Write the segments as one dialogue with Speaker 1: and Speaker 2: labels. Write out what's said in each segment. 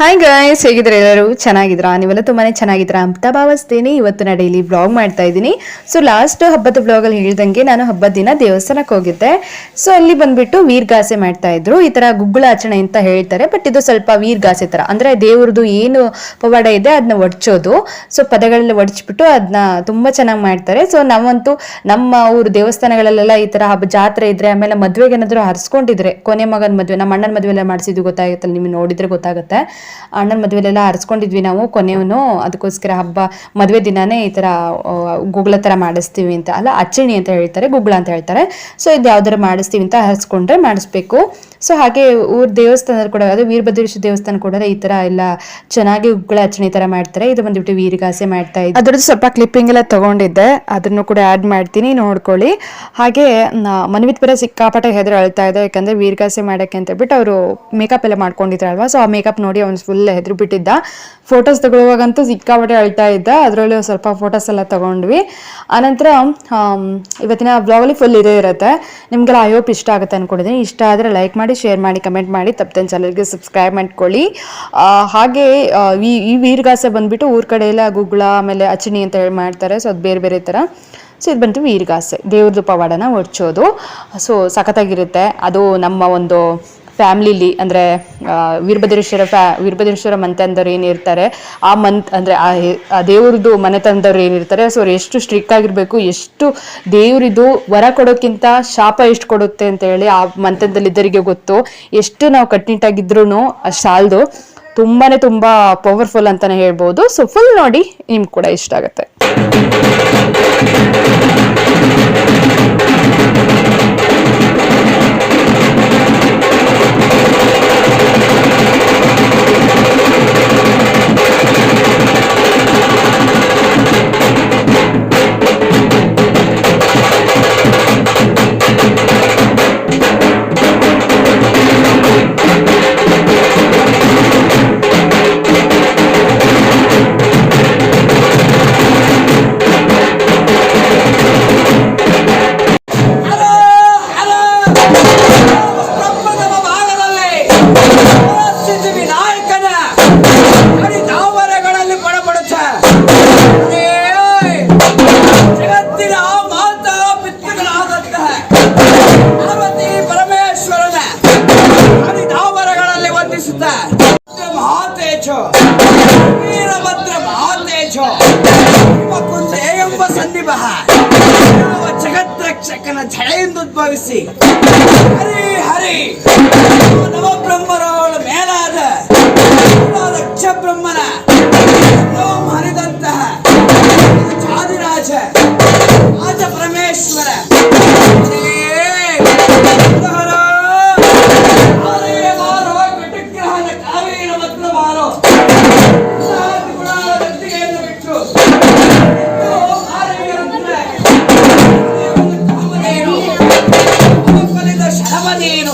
Speaker 1: Hi guys, ಹೇಗಿದ್ರೆ ಎಲ್ಲರೂ ಚೆನ್ನಾಗಿದ್ರಾ? ನೀವೆಲ್ಲ ತುಂಬಾನೇ ಚೆನ್ನಾಗಿದ್ರಾ ಅಂತ ಭಾವಿಸ್ತೀನಿ. ಇವತ್ತು ನಾನು ಡೈಲಿ ವ್ಲಾಗ್ ಮಾಡ್ತಾ ಇದ್ದೀನಿ. ಸೊ ಲಾಸ್ಟ್ ಹಬ್ಬದ ವ್ಲಾಗಲ್ಲಿ ಹೇಳ್ದಂಗೆ ನಾನು ಹಬ್ಬದ ದಿನ ದೇವಸ್ಥಾನಕ್ಕೆ ಹೋಗಿದ್ದೆ. ಸೊ ಅಲ್ಲಿ ಬಂದ್ಬಿಟ್ಟು ವೀರ್ಗಾಸೆ ಮಾಡ್ತಾ ಇದ್ರು. ಈ ತರ ಗುಗ್ಗುಳಾಚರಣೆ ಅಂತ ಹೇಳ್ತಾರೆ, ಬಟ್ ಇದು ಸ್ವಲ್ಪ ವೀರ್ಗಾಸೆ ತರ, ಅಂದ್ರೆ ದೇವ್ರದ್ದು ಏನು ಪವಾಡ ಇದೆ ಅದನ್ನ ಒಡ್ಚೋದು. ಸೊ ಪದಗಳಲ್ಲಿ ಒಡ್ಚ್ಬಿಟ್ಟು ಅದನ್ನ ತುಂಬಾ ಚೆನ್ನಾಗಿ ಮಾಡ್ತಾರೆ. ಸೊ ನಾವಂತೂ ನಮ್ಮ ಊರು ದೇವಸ್ಥಾನಗಳಲ್ಲೆಲ್ಲ ಈ ತರ ಹಬ್ಬ ಜಾತ್ರೆ ಇದ್ರೆ, ಆಮೇಲೆ ಮದ್ವೆಗೆ ಏನಾದ್ರು ಹರಿಸ್ಕೊಂಡಿದ್ರೆ, ಕೊನೆ ಮಗನ ಮದ್ವೆ, ನಮ್ಮ ಅಣ್ಣನ ಮದ್ವೆ ಎಲ್ಲ ಮಾಡಿಸಿದ್ದು ಗೊತ್ತಾಗುತ್ತಲ್ಲ, ನಿಮ್ಗೆ ನೋಡಿದ್ರೆ ಗೊತ್ತಾಗುತ್ತೆ. ಅಣ್ಣನ ಮದುವೆಲೆಲ್ಲ ಹರಿಸ್ಕೊಂಡಿದ್ವಿ ನಾವು ಕೊನೆಯವನು. ಅದಕ್ಕೋಸ್ಕರ ಹಬ್ಬ ಮದುವೆ ದಿನಾನೇ ಈ ತರ ಗುಗ್ಗಳ ತರ ಮಾಡಿಸ್ತೀವಿ ಅಂತ, ಅಲ್ಲ ಅಚ್ಚಣಿ ಅಂತ ಹೇಳ್ತಾರೆ, ಗುಗ್ಗಳ ಅಂತ ಹೇಳ್ತಾರೆ. ಸೊ ಇದು ಯಾವ್ದಾರು ಮಾಡಿಸ್ತೀವಿ ಅಂತ ಹರಿಸ್ಕೊಂಡ್ರೆ ಮಾಡಿಸ್ಬೇಕು. ಸೊ ಹಾಗೆ ಊರ್ ದೇವಸ್ಥಾನದಲ್ಲಿ ಕೂಡ, ಅದು ವೀರಭದ್ರೇಶ್ವರ ದೇವಸ್ಥಾನ ಕೂಡ ಈ ತರ ಎಲ್ಲ ಚೆನ್ನಾಗಿ ಗುಗ್ಗಳ ಅಚ್ಚಣಿ ತರ ಮಾಡ್ತಾರೆ. ಇದು ಬಂದ್ಬಿಟ್ಟು ವೀರಗಾಸೆ ಮಾಡ್ತಾ ಇದ್ದೆ. ಅದ್ರದ್ದು ಸ್ವಲ್ಪ ಕ್ಲಿಪ್ಪಿಂಗ್ ಎಲ್ಲ ತಗೊಂಡಿದ್ದೆ, ಅದನ್ನು ಕೂಡ ಆಡ್ ಮಾಡ್ತೀನಿ, ನೋಡ್ಕೊಳ್ಳಿ. ಹಾಗೆ ಮನ್ವಿತ್ ಪರ ಸಿಕ್ಕಾಪಟ್ಟೆ ಹೆದರು ಅಳ್ತಾ ಇದೆ, ಯಾಕಂದ್ರೆ ವೀರಗಾಸೆ ಮಾಡಕ್ಕೆ ಅಂತ ಹೇಳ್ಬಿಟ್ಟು ಅವರು ಮೇಕಪ್ ಎಲ್ಲ ಮಾಡ್ಕೊಂಡಿದ್ರಲ್ವಾ. ಸೊ ಆ ಮೇಕಪ್ ನೋಡಿ ಅವ್ನು ಫುಲ್ ಹೆದ್ರು ಬಿಟ್ಟಿದ್ದ. ಫೋಟೋಸ್ ತಗೊಳ್ಳುವಾಗಂತೂ ಸಿಕ್ಕಾಪಟ್ಟೆ ಅಳ್ತಾ ಇದ್ದ. ಅದರಲ್ಲೂ ಸ್ವಲ್ಪ ಫೋಟೋಸ್ ಎಲ್ಲ ತಗೊಂಡ್ವಿ. ಆನಂತರ ಇವತ್ತಿನ ಬ್ಲಾಗಲ್ಲಿ ಫುಲ್ ಇದೇ ಇರುತ್ತೆ. ನಿಮ್ಗೆಲ್ಲ ಐ ಹೋಪ್ ಇಷ್ಟ ಆಗುತ್ತೆ ಅನ್ಕೊಂಡಿದ್ದೀನಿ. ಇಷ್ಟ ಆದರೆ ಲೈಕ್ ಮಾಡಿ, ಶೇರ್ ಮಾಡಿ, ಕಮೆಂಟ್ ಮಾಡಿ, ತಪ್ಪದೇನು ಚಾನಲ್ಗೆ ಸಬ್ಸ್ಕ್ರೈಬ್ ಮಾಡ್ಕೊಳ್ಳಿ. ಹಾಗೆ ಈ ವೀರಗಾಸೆ ಬಂದ್ಬಿಟ್ಟು ಊರ ಕಡೆ ಎಲ್ಲ ಗುಗ್ಗಳ ಆಮೇಲೆ ಅಚ್ಚಣಿ ಅಂತ ಹೇಳಿ ಮಾಡ್ತಾರೆ. ಸೊ ಅದು ಬೇರೆ ಬೇರೆ ಥರ. ಸೊ ಇದು ಬಂತು ವೀರಗಾಸೆ, ದೇವ್ರದ್ದು ಪವಾಡನ ಒಡ್ಚೋದು. ಸೊ ಸಖತ್ತಾಗಿರುತ್ತೆ. ಅದು ನಮ್ಮ ಒಂದು ಫ್ಯಾಮ್ಲಿಲಿ, ಅಂದರೆ ವೀರಭದ್ರೇಶ್ವರ ಮನೆತನದವ್ರು ಏನಿರ್ತಾರೆ, ಆ ಅಂದರೆ ಆ ದೇವ್ರದ್ದು ಮನೆತನದವ್ರು ಏನಿರ್ತಾರೆ, ಸೊ ಅವ್ರು ಎಷ್ಟು ಸ್ಟ್ರಿಕ್ಟ್ ಆಗಿರಬೇಕು, ಎಷ್ಟು ದೇವ್ರಿದು ವರ ಕೊಡೋಕ್ಕಿಂತ ಶಾಪ ಎಷ್ಟು ಕೊಡುತ್ತೆ ಅಂತ ಹೇಳಿ ಆ ಮನೆತನದಲ್ಲಿದ್ದರಿಗೆ ಗೊತ್ತು. ಎಷ್ಟು ನಾವು ಕಟ್ನಿಟ್ಟಾಗಿದ್ರೂ ಅಷ್ಟು ಸಾಲದು. ತುಂಬ ಪವರ್ಫುಲ್ ಅಂತಲೇ ಹೇಳ್ಬೋದು. ಸೊ ಫುಲ್ ನೋಡಿ, ನಿಮ್ಗೆ ಕೂಡ ಇಷ್ಟ ಆಗುತ್ತೆ.
Speaker 2: ಜಗದ್ರಕ್ಷಕನ ಝಳೆಯಿಂದ ಉದ್ಭವಿಸಿ ಹರಿ ಹರಿ ನವಬ್ರಹ್ಮರವಳ ಮೇಲಾದ ದಕ್ಷ ಬ್ರಹ್ಮನ ಹರಿದಂತಹ ಜಾದಿರಾಜ ರಾಜ ಪರಮೇಶ್ವರ ಕಟಗ್ರಹನ ಕಾವೇರ ಮತ್ರ ಮಾರೋ ಶರವನೇನು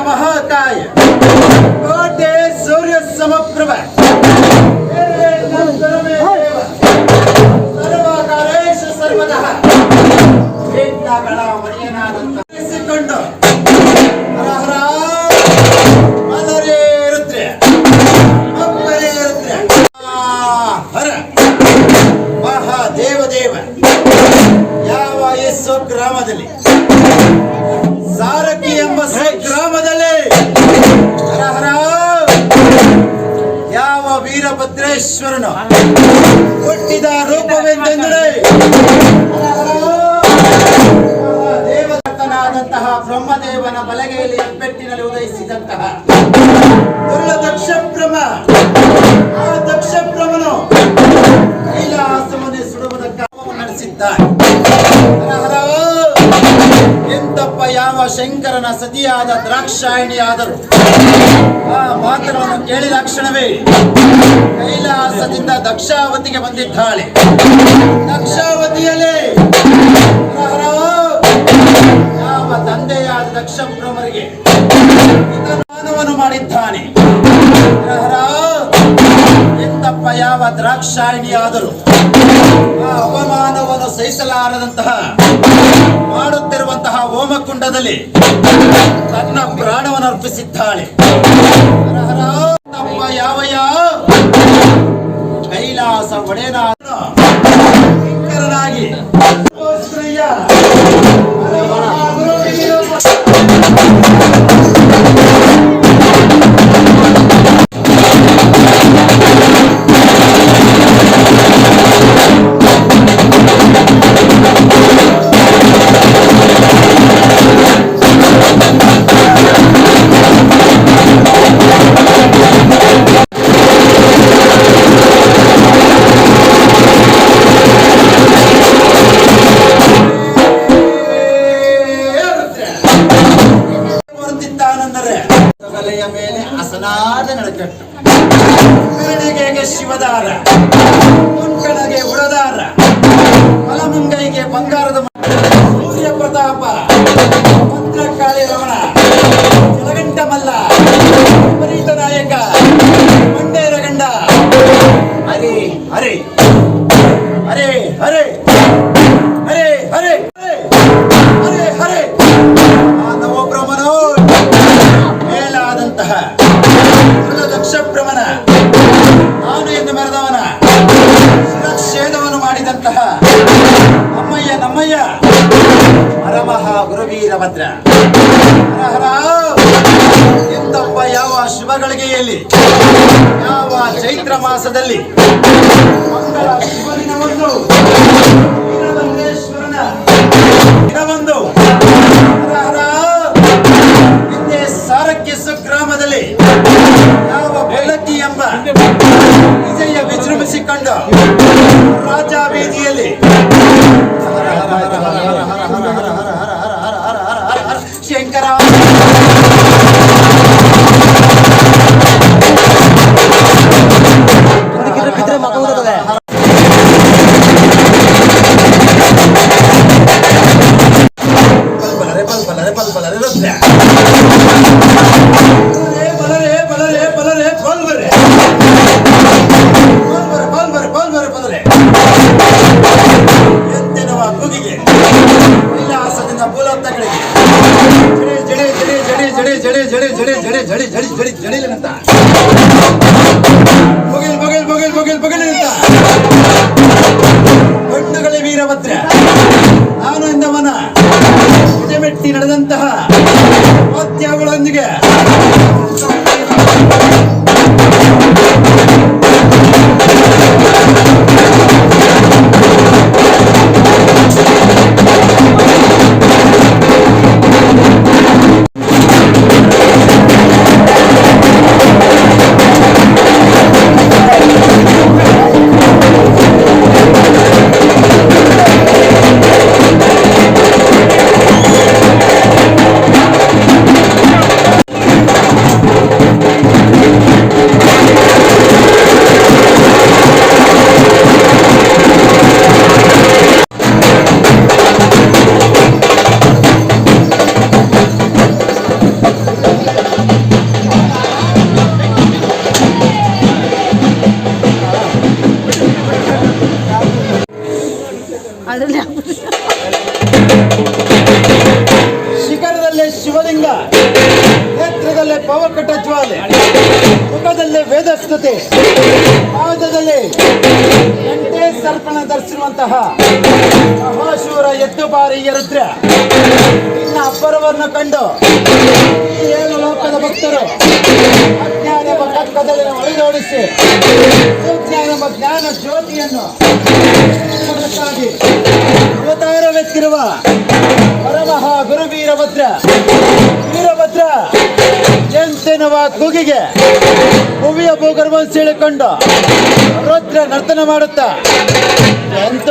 Speaker 3: ಮಹಾಕಾಯ ಕೋಟೆ ಸೂರ್ಯ ಸಮಪ್ರಭ ಸರ್ವಕಾರೇಶ ಸರ್ವದಃ ವೇದಗಳ ಮಣಿಯನಾದಂತರಿಸಿಕೊಂಡು ಹರ ಹರ ಮಲರೇ ರುದ್ರ ಅಪ್ಪರೇ ರುದ್ರ ಹರ ಮಹಾದೇವದೇವ ಯಾವ ಈ ಸ್ವಗ್ರಾಮದಲ್ಲಿ ಸಾರಕ್ಕಿ ಎಂಬ ಸ್ವಗ್ರಾಮದಲ್ಲಿ ಹರ ಹರ ಯಾವ ವೀರಭದ್ರೇಶ್ವರನು ಹುಟ್ಟಿದ ರೂಪವೆಂದೆಂದರೆ ದೇವದತ್ತನಾದಂತಹ ಬ್ರಹ್ಮದೇವನ ಬಲಗೈಯಲ್ಲಿ ಹೆಬ್ಬೆಟ್ಟಿನಲ್ಲಿ ಉದಯಿಸಿದಂತಹ ದುರ್ಲ ದಕ್ಷ ಬ್ರಹ್ಮ ಆ ದಕ್ಷ ಬ್ರಹ್ಮನು ಕೈಲಾಸವನ್ನೇ ಸುಡುವುದಕ್ಕೆ ನಡೆಸಿದ್ದಾನೆ. ಹರ ಹರ ಎಂತಪ್ಪ ಯಾವ ಶಂಕರನ ಸತಿಯಾದ ದ್ರಾಕ್ಷಾಯಣಿ ಆದರು ಆ ಮಾತುಗಳನ್ನು ಕೇಳಿದ ಕ್ಷಣವೇ ಕೈಲಾಸದಿಂದ ದಕ್ಷಾವತಿಗೆ ಬಂದಿದ್ದಾಳೆ. ದಕ್ಷಾವತಿಯಲ್ಲಿ ಯಾವ ತಂದೆಯಾದ ದಕ್ಷ ಬ್ರಹ್ಮರಿಗೆ ಅವಮಾನವನ್ನು ಮಾಡಿದ್ದಾನೆ. ಎಂತಪ್ಪ ಯಾವ ದ್ರಾಕ್ಷಾಯಣಿ ಆದರು ಆ ಅವಮಾನವನ್ನು ಸಹಿಸಲಾರದಂತಹ ಮಾಡುತ್ತಿರುವಂತಹ ಹೋಮಕುಂಡದಲ್ಲಿ ತನ್ನ ಪ್ರಾಣವನ್ನು ಅರ್ಪಿಸಿದ್ದಾಳೆ. ತಪ್ಪ ಯಾವಯ್ಯ ಕೈಲಾಸ ಒಡೆಯನಾದ ಕಿಂಕರನಾಗಿ ತಲೆಯ ಮೇಲೆ ಹಸನಾದ ನಡಕಟ್ಟು, ಕರಡಿಗೆಗೆ ಶಿವದಾರ, ಮುನ್ಕಣಗೆ ಉಡದಾರ, ಮಲಮುಂಗೈಗೆ ಬಂಗಾರದ ಸೂರ್ಯ ಪ್ರತಾಪ, ಭದ್ರಕಾಳಿ ರಮಣ, ಜಲಗಂಟ ಮಲ್ಲ, ವಿಪರೀತ ನಾಯಕ, ಮಂಡೇರ ಗಂಡ, ಹರೇ ಹರೇ ಹರೇ ಹರೇ ಹರೇ ಹರೇ ಹರೇ ಹರೇ ಆ ನವಬ್ರಹ್ಮನೋ ಮೇಲಾದಂತಹ ದಕ್ಷ ಬ್ರಹ್ಮನ ನಾನು ಎಂದು ಮೆರೆದವನ ಶಿರಚ್ಛೇದವನ್ನು ಮಾಡಿದಂತಹ ಅಮ್ಮಯ್ಯ ನಮ್ಮಯ್ಯ ಹರಮಹ ಗುರುವೀರಭದ್ರ ಹರ ಹರ ಎಂತಪ್ಪ ಯಾವ ಶುಭಗಳಿಗೆಯಲ್ಲಿ ಯಾವ ಚೈತ್ರ ಮಾಸದಲ್ಲಿ ಮಂಗಳ ಶಿವನಿನವೊಂದು ವೀರಭದ್ರೇಶ್ವರನ ದಿನವೊಂದು ಹರ ಹಿಂದೆ ಸಾರಕ್ಕಿ ಸುಗ್ರಾಮದಲ್ಲಿ ಯಾವ ಬೆಳಕಿ ಎಂಬ ವಿಜಯ ವಿಜೃಂಭಿಸಿಕೊಂಡು ರಾಜ ಬೀದಿಯಲ್ಲಿ ಶಂಕರ ಎಂತೆನ್ನುವ ಕೂಗಿಗೆ ಕೈಲಾಸದಿಂದ ಭೂಲೋಕಗಳಿಗೆ ಜಡಿ ಜಡಿ ಜಡಿ ಜಡಿ ಜಡಿ ಜಡಿ ಜಡಿ ಜಡಿ ಜಡಿ ಜಡಿ ಜಡಿ ಜಡಿಲಿನಂತ ಬೊಗಿಲ್ ಬೊಗಿಲ್ ಬೊಗಿಲ್ ಬೊಗಿಲ್ ಬೊಗಿಲಿನಂತ ಗಂಡುಗಳೇ ವೀರಭದ್ರ ನಾನು ಎಂದವನ ಮೆಟ್ಟಿ ನಡೆದಂತಹ ವಾದ್ಯಗಳೊಂದಿಗೆ ಮುಖದಲ್ಲಿ ವೇದಸ್ತುತಿ, ಪಾದದಲ್ಲಿ ಗಂಟೆ ಸರ್ಪಣ ಧರಿಸಿರುವಂತಹ ಮಹಾಶೂರ ಎದ್ದುಬಾರಿಯ ರುದ್ರ ನಿನ್ನ ಅಬ್ಬರವನ್ನು ಕಂಡು ಈ 7 ಲೋಕದ ಭಕ್ತರು ಅಜ್ಞಾನ ಎಂಬ ಕಕ್ಕದಲ್ಲಿ ಒಳಿದೋಡಿಸಿ ಸುಜ್ಞಾನ ಎಂಬ ಜ್ಞಾನ ಜ್ಯೋತಿಯನ್ನು ಬೆಳಗುವುದಕ್ಕಾಗಿ ಅವತಾರವೆತ್ತಿರುವ ಪರಮಃ ಗುರು ವೀರಭದ್ರ ಎಂತೆನ್ನುವ ಕೂಗಿಗೆ ಭುವಿಯ ಭೂಗರ್ಭ ಸೀಳಿಕೊಂಡು ರುದ್ರ ನರ್ತನ ಮಾಡುತ್ತಾ ಎಂತ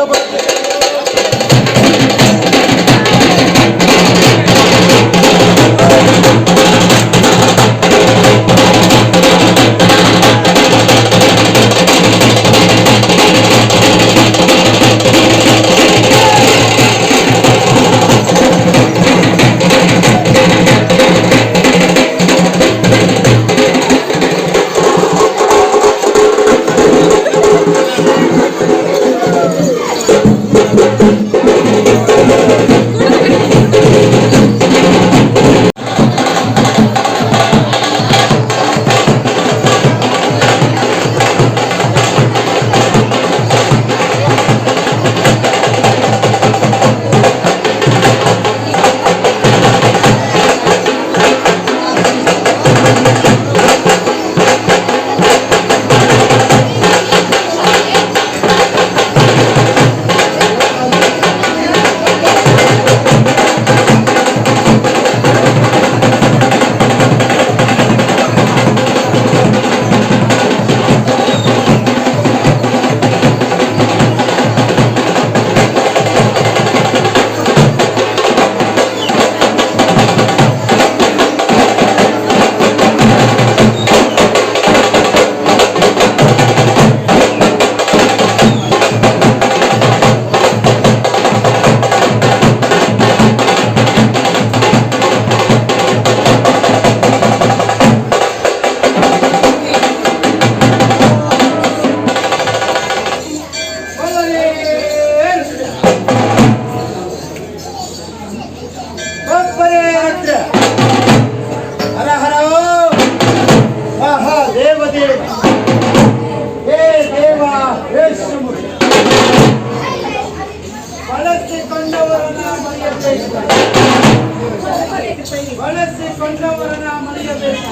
Speaker 3: ಬಳಸಿಕೊಂಡವರನ್ನ ಮರೆಯಬೇಕು,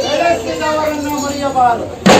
Speaker 3: ಬೆಳೆಸಿದವರನ್ನು ಮರೆಯಬಾರದು.